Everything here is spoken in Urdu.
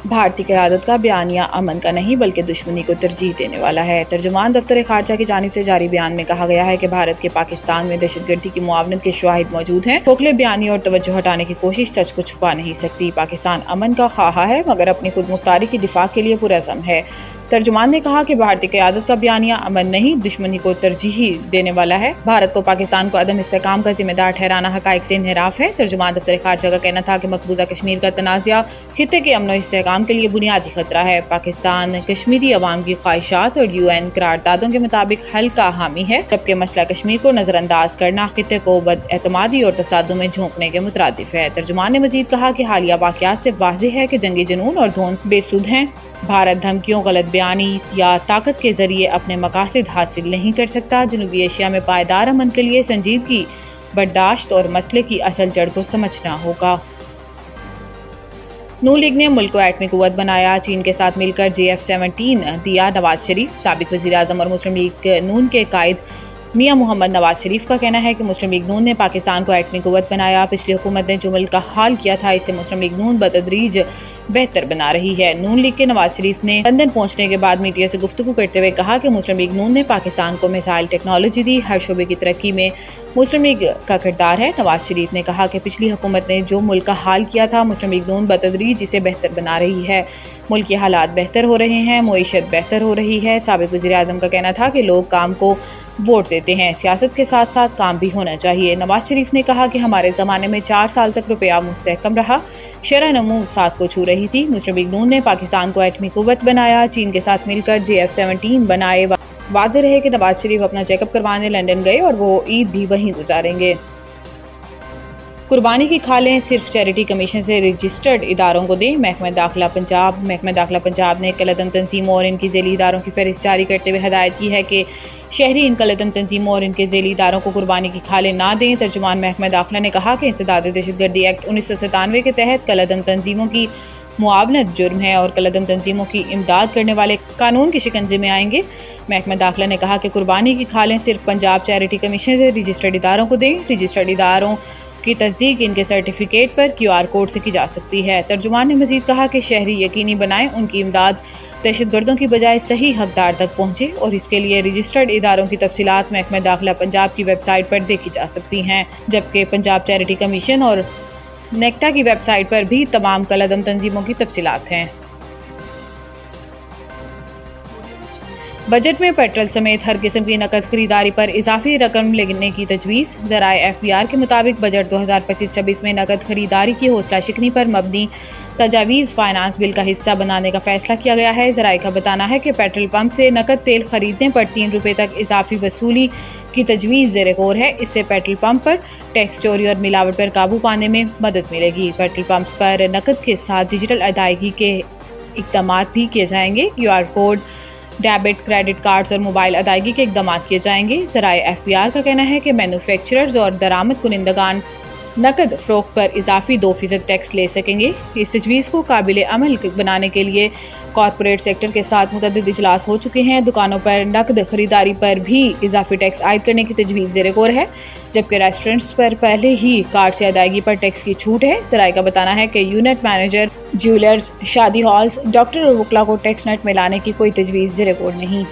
بھارتی قیادت کا بیانیہ امن کا نہیں بلکہ دشمنی کو ترجیح دینے والا ہے۔ ترجمان دفتر خارجہ کی جانب سے جاری بیان میں کہا گیا ہے کہ بھارت کے پاکستان میں دہشت گردی کی معاونت کے شواہد موجود ہیں۔ کھوکھلے بیانیے اور توجہ ہٹانے کی کوشش سچ کو چھپا نہیں سکتی۔ پاکستان امن کا خواہاں ہے مگر اپنی خود مختاری کی دفاع کے لیے پرعزم ہے۔ ترجمان نے کہا کہ بھارتی قیادت کا بیانیہ امن نہیں دشمنی کو ترجیح دینے والا ہے۔ بھارت کو پاکستان کو عدم استحکام کا ذمہ دار ٹھہرانا حقائق سے انحراف ہے۔ ترجمان دفتر خارجہ کا کہنا تھا کہ مقبوضہ کشمیر کا تنازعہ خطے کے امن و استحکام کے لیے بنیادی خطرہ ہے۔ پاکستان کشمیری عوام کی خواہشات اور UN قراردادوں کے مطابق حل کا حامی ہے، جبکہ مسئلہ کشمیر کو نظر انداز کرنا خطے کو بد اعتمادی اور تصادم میں جھونکنے کے مترادف ہے۔ ترجمان نے مزید کہا کہ حالیہ واقعات سے واضح ہے کہ جنگی جنون اور دھونس بے سود ہیں۔ بھارت دھمکیوں، غلط بیانی یا طاقت کے ذریعے اپنے مقاصد حاصل نہیں کر سکتا۔ جنوبی ایشیا میں پائیدار امن کے لیے سنجیدگی، برداشت اور مسئلے کی اصل جڑ کو سمجھنا ہوگا۔ نون لیگ نے ملک کو ایٹمی قوت بنایا، چین کے ساتھ مل کر JF-17 دیا۔ نواز شریف سابق وزیر اعظم اور مسلم لیگ نون کے قائد میاں محمد نواز شریف کا کہنا ہے کہ مسلم لیگ نون نے پاکستان کو ایٹمی قوت بنایا۔ پچھلی حکومت نے جو ملک کا حال کیا تھا اسے مسلم لیگ نون بتدریج بہتر بنا رہی ہے۔ نون لیگ کے نواز شریف نے لندن پہنچنے کے بعد میڈیا سے گفتگو کرتے ہوئے کہا کہ مسلم لیگ نون نے پاکستان کو میزائل ٹیکنالوجی دی، ہر شعبے کی ترقی میں مسلم لیگ کا کردار ہے۔ نواز شریف نے کہا کہ پچھلی حکومت نے جو ملک کا حال کیا تھا مسلم لیگ نون بتدریج اسے بہتر بنا رہی ہے۔ ملک کے حالات بہتر ہو رہے ہیں، معیشت بہتر ہو رہی ہے۔ سابق وزیر اعظم کا کہنا تھا کہ لوگ کام کو ووٹ دیتے ہیں، سیاست کے ساتھ ساتھ کام بھی ہونا چاہیے۔ نواز شریف نے کہا کہ ہمارے زمانے میں 4 سال تک روپیہ مستحکم رہا، شرح نمو 7 کو چھو رہی تھی۔ مسلم لیگ نون نے پاکستان کو ایٹمی قوت بنایا، چین کے ساتھ مل کر JF-17 بنائے۔ واضح رہے کہ نواز شریف اپنا چیک اپ کروانے لندن گئے اور وہ عید بھی وہیں گزاریں گے۔ قربانی کی کھالیں صرف چیریٹی کمیشن سے رجسٹرڈ اداروں کو دیں، محکمہ داخلہ پنجاب نے کالعدم تنظیموں اور ان کی ذیلی اداروں کی فہرست جاری کرتے ہوئے ہدایت کی ہے کہ شہری ان کالعدم تنظیموں اور ان کے ذیلی اداروں کو قربانی کی کھالیں نہ دیں۔ ترجمان محکمہ داخلہ نے کہا کہ انسداد دہشت گردی ایکٹ 1997 کے تحت کالعدم تنظیموں کی معاونت جرم ہے اور کالعدم تنظیموں کی امداد کرنے والے قانون کے شکنجے میں آئیں گے۔ محکمہ داخلہ نے کہا کہ قربانی کی کھالیں صرف پنجاب چیریٹی کمیشن سے رجسٹرڈ اداروں کو دیں۔ رجسٹرڈ اداروں کی تصدیق ان کے سرٹیفکیٹ پر QR کوڈ سے کی جا سکتی ہے۔ ترجمان نے مزید کہا کہ شہری یقینی بنائیں ان کی امداد دہشت گردوں کی بجائے صحیح حقدار تک پہنچے اور اس کے لیے رجسٹرڈ اداروں کی تفصیلات محکمہ داخلہ پنجاب کی ویب سائٹ پر دیکھی جا سکتی ہیں، جبکہ پنجاب چیریٹی کمیشن اور نیکٹا کی ویب سائٹ پر بھی تمام کالعدم تنظیموں کی تفصیلات ہیں۔ بجٹ میں پیٹرول سمیت ہر قسم کی نقد خریداری پر اضافی رقم لینے کی تجویز۔ ذرائع FBR کے مطابق بجٹ 2025-26 میں نقد خریداری کی حوصلہ شکنی پر مبنی تجاویز فائنانس بل کا حصہ بنانے کا فیصلہ کیا گیا ہے۔ ذرائع کا بتانا ہے کہ پیٹرول پمپ سے نقد تیل خریدنے پر 3 روپے تک اضافی وصولی کی تجویز زیر غور ہے۔ اس سے پیٹرول پمپ پر ٹیکس چوری اور ملاوٹ پر قابو پانے میں مدد ملے گی۔ پیٹرول پمپس پر نقد کے ساتھ ڈیجیٹل ادائیگی کے اقدامات بھی کیے جائیں گے۔ QR code, debit, credit cards اور موبائل ادائیگی کے اقدامات کیے جائیں گے۔ ذرائع FBR کا کہنا ہے کہ مینوفیکچررز اور درآمد کنندگان نقد فروخت پر اضافی 2% ٹیکس لے سکیں گے۔ اس تجویز کو قابل عمل بنانے کے لیے کارپوریٹ سیکٹر کے ساتھ متعدد اجلاس ہو چکے ہیں۔ دکانوں پر نقد خریداری پر بھی اضافی ٹیکس عائد کرنے کی تجویز زیر غور ہے، جبکہ ریسٹورنٹس پر پہلے ہی کارڈ سے ادائیگی پر ٹیکس کی چھوٹ ہے۔ ذرائع کا بتانا ہے کہ یونٹ مینیجر، جیولرز، شادی ہالز، ڈاکٹر اور وکلاء کو ٹیکس نیٹ میں لانے کی کوئی تجویز زیر غور نہیں۔